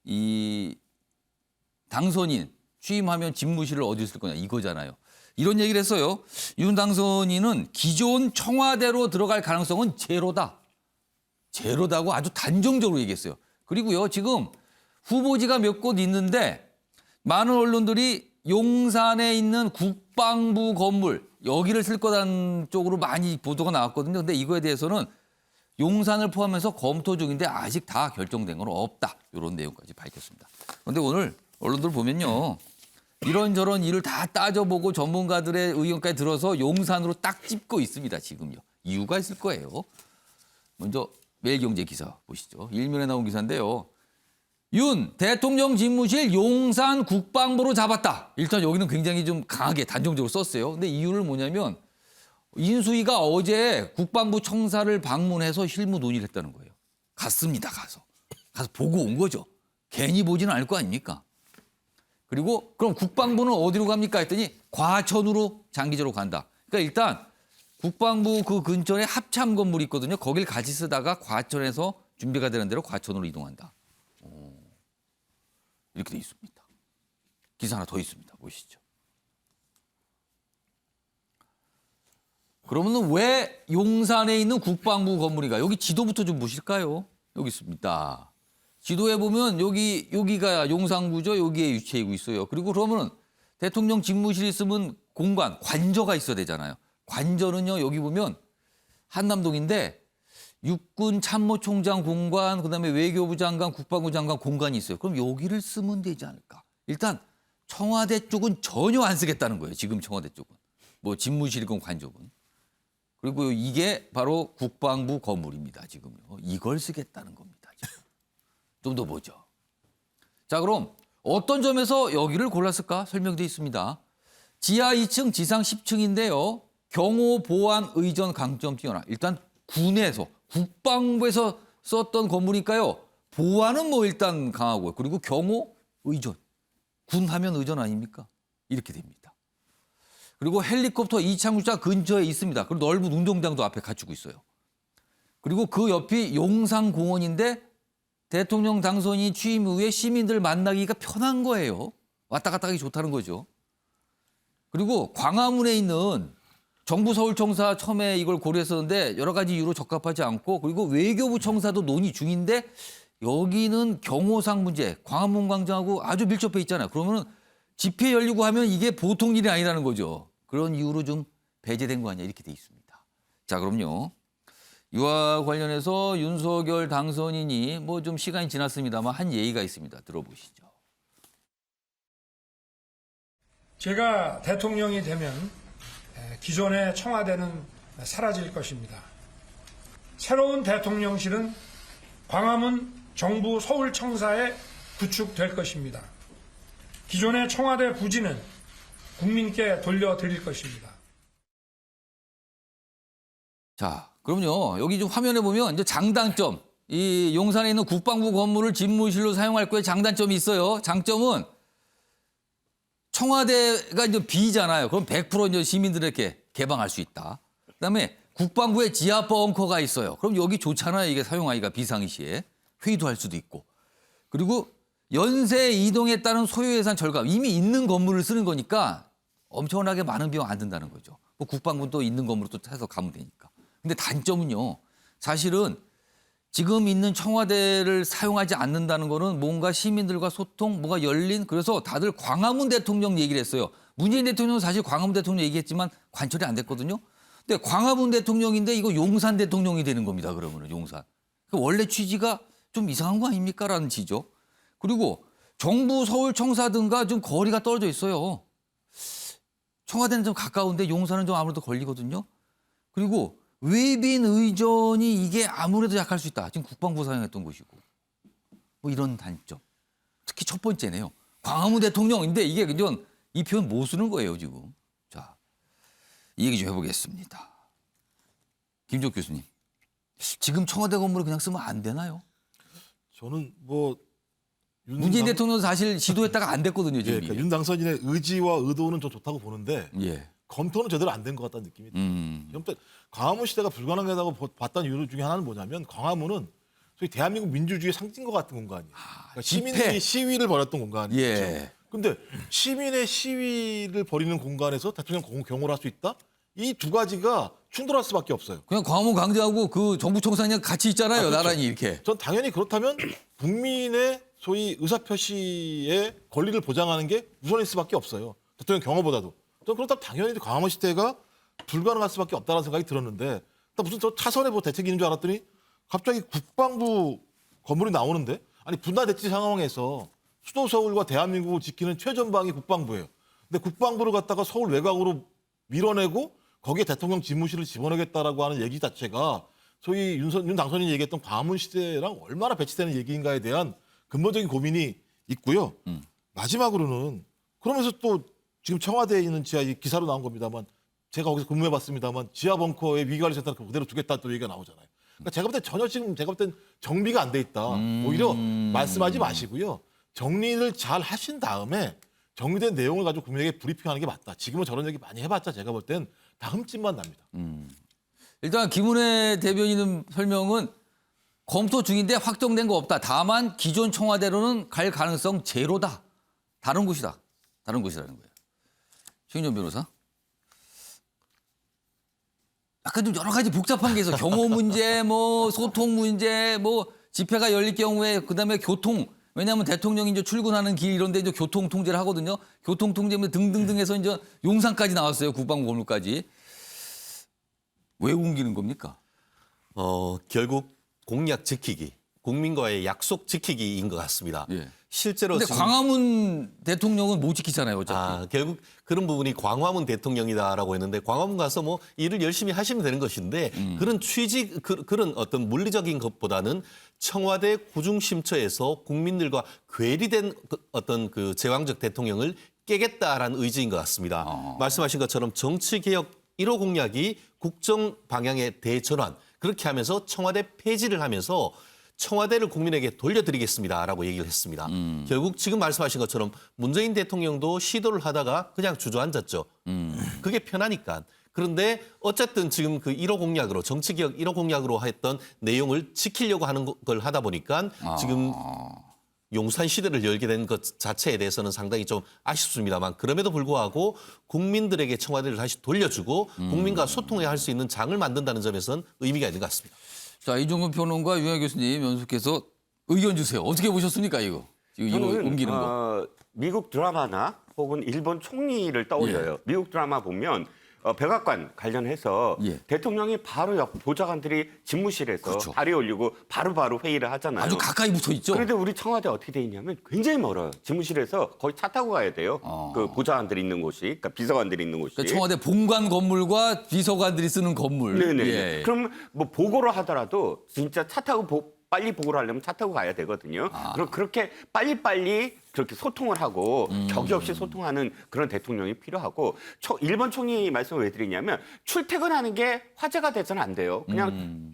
이 당선인 취임하면 집무실을 어디 쓸 거냐 이거잖아요. 이런 얘기를 했어요. 윤 당선인은 기존 청와대로 들어갈 가능성은 제로다. 제로다고 아주 단정적으로 얘기했어요. 그리고요, 지금 후보지가 몇 곳 있는데 많은 언론들이 용산에 있는 국방부 건물 여기를 쓸 거라는 쪽으로 많이 보도가 나왔거든요. 근데 이거에 대해서는 용산을 포함해서 검토 중인데 아직 다 결정된 건 없다. 이런 내용까지 밝혔습니다. 그런데 오늘 언론들 보면요. 이런저런 일을 다 따져보고 전문가들의 의견까지 들어서 용산으로 딱 찝고 있습니다. 지금요. 이유가 있을 거예요. 먼저 매일경제 기사 보시죠. 일면에 나온 기사인데요. 윤 대통령 집무실 용산 국방부로 잡았다. 일단 여기는 굉장히 좀 강하게 단정적으로 썼어요. 근데 이유는 뭐냐면 인수위가 어제 국방부 청사를 방문해서 실무 논의를 했다는 거예요. 갔습니다. 가서 보고 온 거죠. 괜히 보지는 않을 거 아닙니까? 그리고 그럼 국방부는 어디로 갑니까 했더니 과천으로 장기적으로 간다. 그러니까 일단 국방부 그 근처에 합참 건물이 있거든요. 거길 같이 쓰다가 과천에서 준비가 되는 대로 과천으로 이동한다. 이렇게 돼 있습니다. 기사 하나 더 있습니다. 보시죠. 그러면 왜 용산에 있는 국방부 건물인가? 여기 지도부터 좀 보실까요? 여기 있습니다. 지도에 보면 여기가 용산구죠. 여기에 위치하고 있어요. 그리고 그러면 대통령 집무실이 있으면 공관, 관저가 있어야 되잖아요. 관저는요, 여기 보면 한남동인데 육군 참모총장 공관, 그다음에 외교부 장관, 국방부 장관 공간이 있어요. 그럼 여기를 쓰면 되지 않을까? 일단 청와대 쪽은 전혀 안 쓰겠다는 거예요. 지금 청와대 쪽은. 뭐 집무실이건 관저건. 그리고 이게 바로 국방부 건물입니다. 지금요. 이걸 쓰겠다는 겁니다. 좀 더 보죠. 자, 그럼 어떤 점에서 여기를 골랐을까? 설명되어 있습니다. 지하 2층, 지상 10층인데요. 경호 보안 의전 강점 뛰어나. 일단 군에서 국방부에서 썼던 건물이니까요. 보안은 뭐 일단 강하고요. 그리고 경호 의전. 군 하면 의전 아닙니까? 이렇게 됩니다. 그리고 헬리콥터 이착륙장 근처에 있습니다. 그리고 넓은 운동장도 앞에 갖추고 있어요. 그리고 그 옆이 용산공원인데 대통령 당선인이 취임 후에 시민들 만나기가 편한 거예요. 왔다 갔다 하기 좋다는 거죠. 그리고 광화문에 있는 정부 서울청사 처음에 이걸 고려했었는데 여러 가지 이유로 적합하지 않고, 그리고 외교부 청사도 논의 중인데 여기는 경호상 문제, 광화문 광장하고 아주 밀접해 있잖아요. 그러면 집회 열리고 하면 이게 보통 일이 아니라는 거죠. 그런 이유로 좀 배제된 거 아니야 이렇게 돼 있습니다. 자, 그럼요. 이와 관련해서 윤석열 당선인이 뭐 좀 시간이 지났습니다만 한 예의가 있습니다. 들어보시죠. 제가 대통령이 되면 기존의 청와대는 사라질 것입니다. 새로운 대통령실은 광화문 정부 서울청사에 구축될 것입니다. 기존의 청와대 부지는 국민께 돌려드릴 것입니다. 자, 그럼요. 여기 좀 화면에 보면 이제 장단점, 이 용산에 있는 국방부 건물을 집무실로 사용할 거에 장단점이 있어요. 장점은 청와대가 이제 비잖아요. 그럼 100% 이제 시민들에게 개방할 수 있다. 그다음에 국방부에 지하 벙커가 있어요. 그럼 여기 좋잖아요. 이게 사용하기가 비상시에 회의도 할 수도 있고. 그리고 연쇄 이동에 따른 소요 예산 절감. 이미 있는 건물을 쓰는 거니까 엄청나게 많은 비용 안 든다는 거죠. 뭐 국방부도 있는 건물로 또 해서 가면 되니까. 근데 단점은요. 사실은 지금 있는 청와대를 사용하지 않는다는 거는 뭔가 시민들과 소통, 뭐가 열린, 그래서 다들 광화문 대통령 얘기를 했어요. 문재인 대통령은 사실 광화문 대통령 얘기했지만 관철이 안 됐거든요. 근데 광화문 대통령인데 이거 용산 대통령이 되는 겁니다. 그러면은 용산. 원래 취지가 좀 이상한 거 아닙니까? 라는 지죠. 그리고 정부 서울청사 등과 좀 거리가 떨어져 있어요. 청와대는 좀 가까운데 용산은 좀 아무래도 걸리거든요. 그리고 외빈 의전이 이게 아무래도 약할 수 있다. 지금 국방부 사용했던 곳이고. 뭐 이런 단점. 특히 첫 번째네요. 광화문 대통령인데 이게 그냥 이 표현 못 쓰는 거예요, 지금. 자, 이 얘기 좀 해보겠습니다. 김종 교수님. 지금 청와대 건물을 그냥 쓰면 안 되나요? 저는 뭐 문재인 대통령은 사실 시도했다가 안 됐거든요, 지금. 그러니까 윤 당선인의 의지와 의도는 좀 좋다고 보는데 예. 검토는 제대로 안 된 것 같다는 느낌이 들어요. 그럼 또 광화문 시대가 불가능하다고 봤던 이유 중에 하나는 뭐냐면 광화문은 소위 대한민국 민주주의의 상징과 같은 공간이에요. 그러니까 집회. 시민들이 시위를 벌였던 공간이죠. 예. 근데 시민의 시위를 벌이는 공간에서 대통령 경호를 할 수 있다? 이 두 가지가 충돌할 수밖에 없어요. 그냥 광화문 광장하고 그 정부 청사랑 같이 있잖아요. 그렇죠. 나란히 이렇게. 전 당연히 그렇다면 국민의 소위 의사표시의 권리를 보장하는 게 우선일 수밖에 없어요. 대통령 경호보다도. 전 그렇다면 당연히 광화문 시대가 불가능할 수밖에 없다는 생각이 들었는데 무슨 저 차선에 뭐 대책이 있는 줄 알았더니 갑자기 국방부 건물이 나오는데 아니 분단대치 상황에서 수도 서울과 대한민국을 지키는 최전방이 국방부예요. 근데 국방부를 갖다가 서울 외곽으로 밀어내고 거기에 대통령 집무실을 집어넣겠다라고 하는 얘기 자체가 소위 윤 당선인이 얘기했던 광화문 시대랑 얼마나 배치되는 얘기인가에 대한 근본적인 고민이 있고요. 마지막으로는 그러면서 또 지금 청와대에 있는 지하 이 기사로 나온 겁니다만 제가 거기서 근무해봤습니다만 지하 벙커에 위기관리센터를 그대로 두겠다 또 얘기가 나오잖아요. 그러니까 제가 볼 때 전혀 지금 제가 볼 땐 정비가 안 돼 있다. 오히려 말씀하지 마시고요. 정리를 잘 하신 다음에 정리된 내용을 가지고 국민에게 브리핑하는 게 맞다. 지금은 저런 얘기 많이 해봤자 제가 볼 땐 다 흠집만 납니다. 일단 김은혜 대변인은 설명은 검토 중인데 확정된 거 없다. 다만 기존 청와대로는 갈 가능성 제로다. 다른 곳이다. 다른 곳이라는 거예요. 최윤정 변호사. 약간 좀 여러 가지 복잡한 게 있어. 경호 문제, 뭐 소통 문제, 뭐 집회가 열릴 경우에 그다음에 교통. 왜냐하면 대통령이 이제 출근하는 길 이런 데 이제 교통 통제를 하거든요. 교통 통제 등등등 해서 이제 용산까지 나왔어요. 국방부 건물까지. 왜 옮기는 겁니까? 결국 공약 지키기, 국민과의 약속 지키기인 것 같습니다. 예. 실제로 근데 지금 광화문 대통령은 못 지키잖아요. 어차피. 결국 그런 부분이 광화문 대통령이다라고 했는데 광화문 가서 뭐 일을 열심히 하시면 되는 것인데 그런 취지 그런 어떤 물리적인 것보다는 청와대 구중심처에서 국민들과 괴리된 어떤 그 제왕적 대통령을 깨겠다라는 의지인 것 같습니다. 말씀하신 것처럼 정치개혁 1호 공약이 국정 방향의 대전환 그렇게 하면서 청와대 폐지를 하면서 청와대를 국민에게 돌려드리겠습니다라고 얘기를 했습니다. 결국 지금 말씀하신 것처럼 문재인 대통령도 시도를 하다가 그냥 주저앉았죠. 그게 편하니까. 그런데 어쨌든 지금 그 1호 공약으로 정치개혁 1호 공약으로 했던 내용을 지키려고 하는 걸 하다 보니까 지금 용산 시대를 열게 된 것 자체에 대해서는 상당히 좀 아쉽습니다만 그럼에도 불구하고 국민들에게 청와대를 다시 돌려주고 국민과 소통해야 할 수 있는 장을 만든다는 점에서는 의미가 있는 것 같습니다. 자, 이종근 평론가 유영 교수님 연속해서 의견 주세요. 어떻게 보셨습니까, 이거? 지금 이거 저는 옮기는 거. 미국 드라마나 혹은 일본 총리를 떠올려요. 미국 드라마 보면 백악관 관련해서 예. 대통령이 바로 옆 보좌관들이 집무실에서 그렇죠. 다리 올리고 바로바로 회의를 하잖아요. 아주 가까이 붙어 있죠. 그런데 우리 청와대 어떻게 돼 있냐면 굉장히 멀어요. 집무실에서 거의 차 타고 가야 돼요. 그 보좌관들이 있는 곳이, 그러니까 비서관들이 있는 곳이. 그러니까 청와대 본관 건물과 비서관들이 쓰는 건물. 네네. 예. 그럼 뭐 보고를 하더라도 진짜 차 타고 빨리 보고를 하려면 차 타고 가야 되거든요. 그럼 그렇게 빨리빨리 그렇게 소통을 하고 격이 없이 소통하는 그런 대통령이 필요하고 일본 총리 말씀을 왜 드리냐면 출퇴근하는 게 화제가 돼서는 안 돼요. 그냥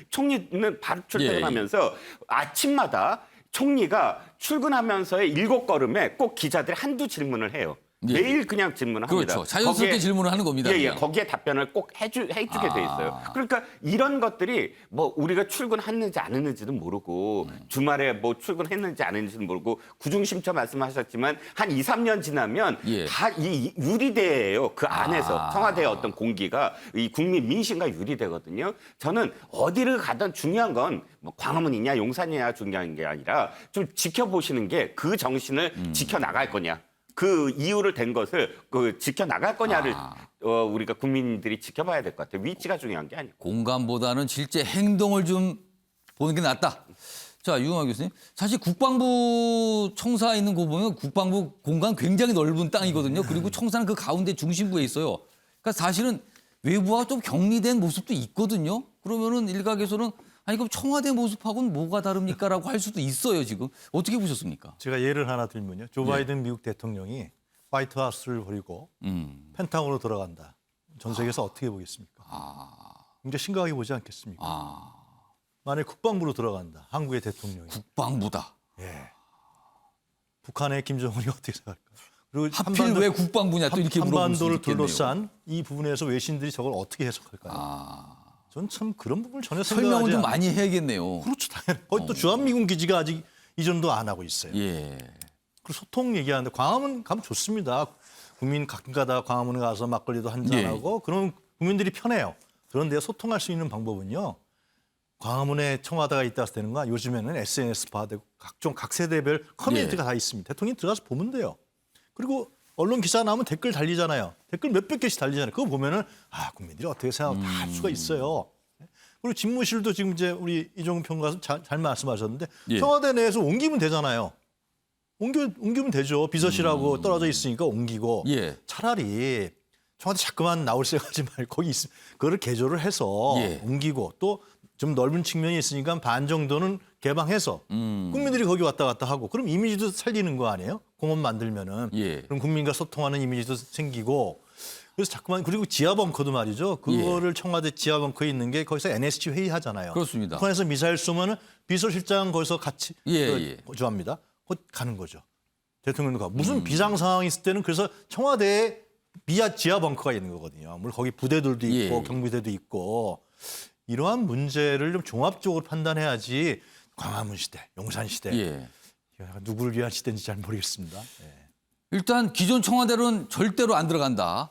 총리는 바로 출퇴근하면서 아침마다 총리가 출근하면서의 7걸음에 꼭 기자들이 한두 질문을 해요. 예. 매일 그냥 질문을 합니다. 그렇죠. 자연스럽게 질문을 하는 겁니다. 예, 그냥. 거기에 답변을 꼭 해주게 돼 있어요. 그러니까 이런 것들이 뭐 우리가 출근했는지 안 했는지도 모르고 주말에 뭐 출근했는지 안 했는지도 모르고 구중심처 말씀하셨지만 한 2, 3년 지나면 예. 다 이 유리대예요. 그 안에서 청와대의 어떤 공기가 이 국민 민심과 유리되거든요. 저는 어디를 가든 중요한 건 뭐 광화문이냐 용산이냐 중요한 게 아니라 좀 지켜보시는 게 그 정신을 지켜나갈 거냐. 그 이유를 댄 것을 지켜나갈 거냐를 우리가 국민들이 지켜봐야 될 것 같아요. 위치가 중요한 게 아니고. 공감보다는 실제 행동을 좀 보는 게 낫다. 자, 유영하 교수님. 사실 국방부 청사에 있는 거 보면 국방부 공간 굉장히 넓은 땅이거든요. 그리고 청사는 그 가운데 중심부에 있어요. 그러니까 사실은 외부와 좀 격리된 모습도 있거든요. 그러면은 일각에서는 아니 그럼 청와대 모습하고는 뭐가 다릅니까라고 할 수도 있어요, 지금. 어떻게 보셨습니까? 제가 예를 하나 들면요. 조 바이든 미국 대통령이 화이트하우스를 버리고 펜타곤으로 들어간다. 전 세계에서 어떻게 보겠습니까? 굉장히 심각하게 보지 않겠습니까? 만약 국방부로 들어간다. 한국의 대통령이. 국방부다. 예. 북한의 김정은이 어떻게 생각할까요? 그리고 하필 왜 국방부냐 또 이렇게 물어볼 수 한반도를 있겠네요. 둘러싼 이 부분에서 외신들이 저걸 어떻게 해석할까요? 전 참 그런 부분을 전혀 설명을 생각하지 좀 않아요. 많이 해야겠네요. 그렇죠. 당연히. 거기 또 주한미군 기지가 아직 이전도 안 하고 있어요. 예. 그리고 소통 얘기하는데 광화문 가면 좋습니다. 국민 가끔 가다가 광화문에 가서 막걸리도 한잔하고 그런 국민들이 편해요. 그런데 소통할 수 있는 방법은요. 광화문에 청와대가 있다 해서 되는 거야. 요즘에는 SNS화 되고 각종 각 세대별 커뮤니티가 다 있습니다. 대통령이 들어가서 보면 돼요. 그리고 언론 기사 나오면 댓글 달리잖아요. 댓글 몇백 개씩 달리잖아요. 그거 보면은 아 국민들이 어떻게 생각하고 다 알 수가 있어요. 그리고 집무실도 지금 이제 우리 이종훈 평론가님 잘 말씀하셨는데 예. 청와대 내에서 옮기면 되잖아요. 옮기면 되죠. 비서실하고 떨어져 있으니까 옮기고 예. 차라리 청와대 자꾸만 나올 생각하지 말고 거기 있으면 그거를 개조를 해서 예. 옮기고 또 좀 넓은 측면이 있으니까 반 정도는 개방해서 국민들이 거기 왔다 갔다 하고 그럼 이미지도 살리는 거 아니에요? 공원 만들면은 예. 그럼 국민과 소통하는 이미지도 생기고 그래서 자꾸만 그리고 지하 벙커도 말이죠. 그거를 청와대 지하 벙커에 있는 게 거기서 NSC 회의 하잖아요. 그렇습니다. 북한에서 미사일 쏘면은 비서실장 거기서 같이 예. 좋아합니다. 곧 가는 거죠. 대통령도 가고 무슨 비상 상황이 있을 때는 그래서 청와대에 지하 벙커가 있는 거거든요. 물론 거기 부대들도 있고 예. 경비대도 있고 이러한 문제를 좀 종합적으로 판단해야지 광화문 시대, 용산 시대 예. 누구를 위한 시대인지 잘 모르겠습니다. 예. 일단 기존 청와대로는 절대로 안 들어간다.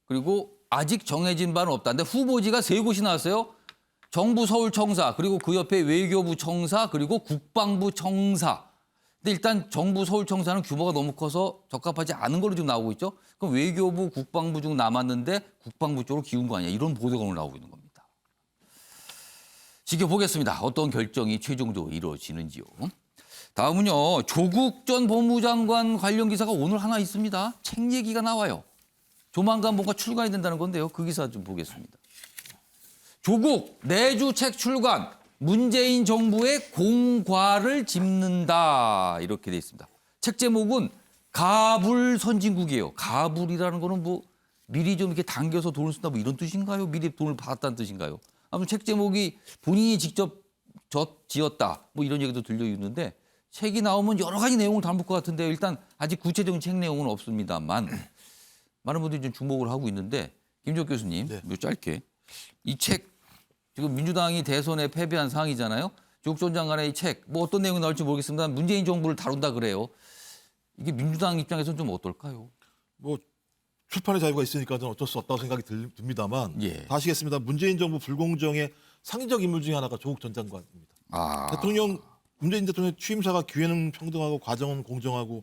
그리고 아직 정해진 바는 없다. 근데 후보지가 3곳이 나왔어요. 정부 서울청사, 그리고 그 옆에 외교부 청사, 그리고 국방부 청사. 근데 일단 정부 서울청사는 규모가 너무 커서 적합하지 않은 걸로 지금 나오고 있죠. 그럼 외교부, 국방부 중 남았는데 국방부 쪽으로 기운 거 아니야. 이런 보도가 오늘 나오고 있는 겁니다. 지켜보겠습니다. 어떤 결정이 최종적으로 이루어지는지요. 다음은요. 조국 전 법무장관 관련 기사가 오늘 하나 있습니다. 책 얘기가 나와요. 조만간 뭔가 출간이 된다는 건데요. 그 기사 좀 보겠습니다. 조국 내주 책 출간, 문재인 정부의 공과를 짚는다. 이렇게 돼 있습니다. 책 제목은 가불 선진국이에요. 가불이라는 거는 뭐 미리 좀 이렇게 당겨서 돈을 쓴다 뭐 이런 뜻인가요? 미리 돈을 받았다는 뜻인가요? 아무튼 책 제목이 본인이 직접 지었다. 뭐 이런 얘기도 들려 있는데 책이 나오면 여러 가지 내용을 담을 것 같은데요. 일단 아직 구체적인 책 내용은 없습니다만 많은 분들이 좀 주목을 하고 있는데 김지호 교수님, 뭐 짧게 이 책 지금 민주당이 대선에 패배한 상황이잖아요. 조국 전 장관의 이 책 뭐 어떤 내용이 나올지 모르겠습니다만 문재인 정부를 다룬다 그래요. 이게 민주당 입장에서는 좀 어떨까요? 뭐 출판의 자유가 있으니까 저는 어쩔 수 없다고 생각이 듭니다만 예. 다 아시겠습니다. 문재인 정부 불공정의 상징적 인물 중에 하나가 조국 전 장관입니다. 문재인 대통령 취임사가 기회는 평등하고 과정은 공정하고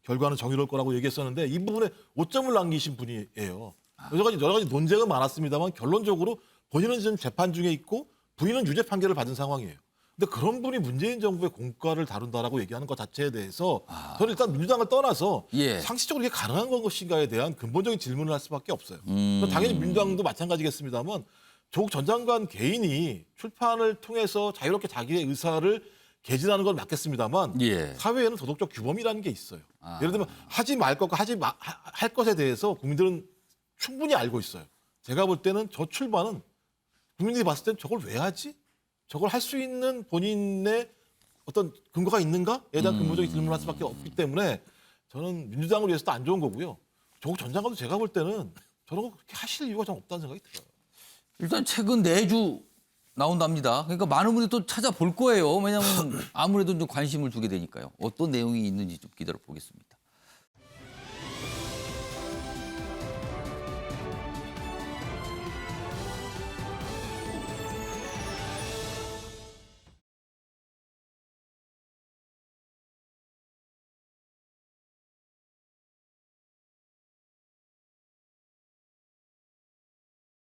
결과는 정의로울 거라고 얘기했었는데 이 부분에 오점을 남기신 분이에요. 여러 가지 논쟁은 많았습니다만 결론적으로 본인은 지금 재판 중에 있고 부인은 유죄 판결을 받은 상황이에요. 근데 그런 분이 문재인 정부의 공과를 다룬다라고 얘기하는 것 자체에 대해서 저는 일단 민주당을 떠나서 예. 상식적으로 이게 가능한 것인가에 대한 근본적인 질문을 할 수밖에 없어요. 당연히 민주당도 마찬가지겠습니다만 조국 전 장관 개인이 출판을 통해서 자유롭게 자기의 의사를 개진하는 건 맞겠습니다만 예. 사회에는 도덕적 규범이라는 게 있어요. 예를 들면 하지 말 것과 할 것에 대해서 국민들은 충분히 알고 있어요. 제가 볼 때는 저 출판은 국민들이 봤을 때는 저걸 왜 하지? 저걸 할 수 있는 본인의 어떤 근거가 있는가에 대한 근본적인 질문을 할 수밖에 없기 때문에 저는 민주당을 위해서도 안 좋은 거고요. 조국 전 장관도 제가 볼 때는 저런 거 그렇게 하실 이유가 좀 없다는 생각이 들어요. 일단 책은 내주 나온답니다. 그러니까 많은 분들이 또 찾아볼 거예요. 왜냐하면 아무래도 좀 관심을 두게 되니까요. 어떤 내용이 있는지 좀 기다려 보겠습니다.